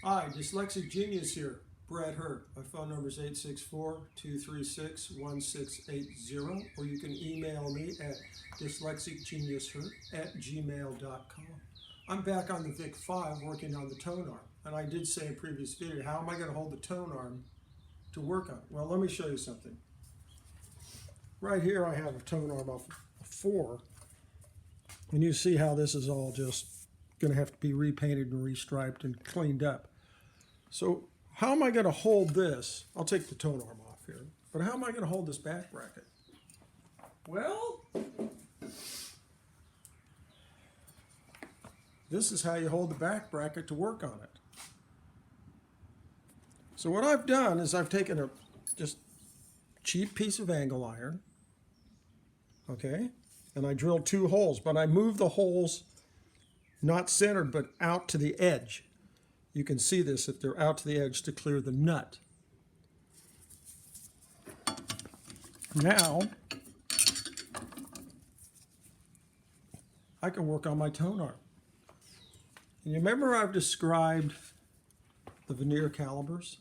Hi, Dyslexic Genius here, Brad Hurt. My phone number is 864-236-1680, or you can email me at dyslexicgeniushurt@gmail.com. I'm back on the VIC-5 working on the tone arm, and I did say in a previous video, how am I going to hold the tone arm to work on it? Well, let me show you something. Right here I have a tone arm of 4, and you see how this is all just going to have to be repainted and restriped and cleaned up. So how am I going to hold this? I'll take the tone arm off here. But how am I going to hold this back bracket? Well, this is how you hold the back bracket to work on it. So what I've done is I've taken a just cheap piece of angle iron, okay, and I drilled 2 holes, but I moved the holes not centered but out to the edge. You can see this if they're out to the edge to clear the nut. Now, I can work on my tone arm. And you remember I've described the veneer calibers?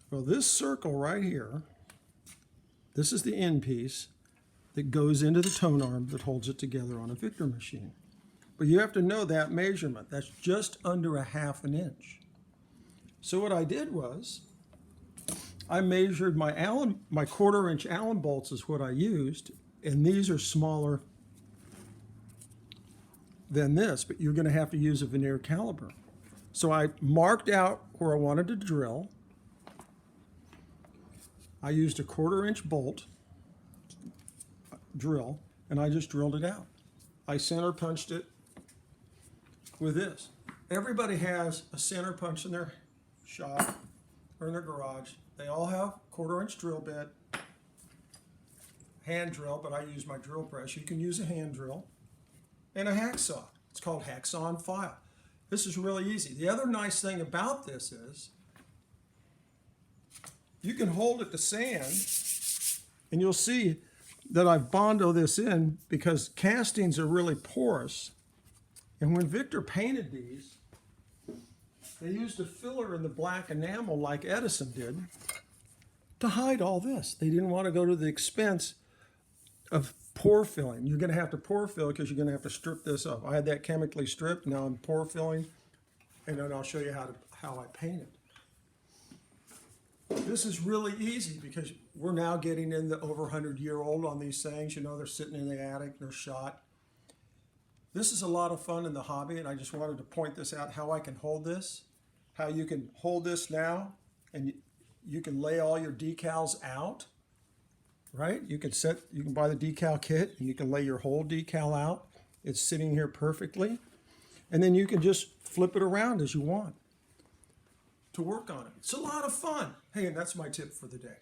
Well, this circle right here, this is the end piece that goes into the tone arm that holds it together on a Victor machine. But you have to know that measurement. That's just under 1/2 inch. So what I did was, I measured my 1/4 inch Allen bolts is what I used, and these are smaller than this, but you're going to have to use a veneer caliper. So I marked out where I wanted to drill. I used a 1/4 inch bolt drill, and I just drilled it out. I center punched it with this. Everybody has a center punch in their shop or in their garage. They all have 1/4 inch drill bit, hand drill, but I use my drill press. You can use a hand drill, and a hacksaw. It's called hacksaw and file. This is really easy. The other nice thing about this is you can hold it to sand, and you'll see that I've bondoed this in because castings are really porous. And when Victor painted these, they used a filler in the black enamel like Edison did to hide all this. They didn't want to go to the expense of pore filling. You're going to have to pore fill because you're going to have to strip this up. I had that chemically stripped. Now I'm pore filling, and then I'll show you how I paint it. This is really easy because we're now getting in the over 100-year-old on these things. You know, they're sitting in the attic, they're shot. This is a lot of fun in the hobby, and I just wanted to point this out, how I can hold this, how you can hold this now, and you can lay all your decals out, right? You can buy the decal kit, and you can lay your whole decal out. It's sitting here perfectly. And then you can just flip it around as you want to work on it. It's a lot of fun. Hey, and that's my tip for the day.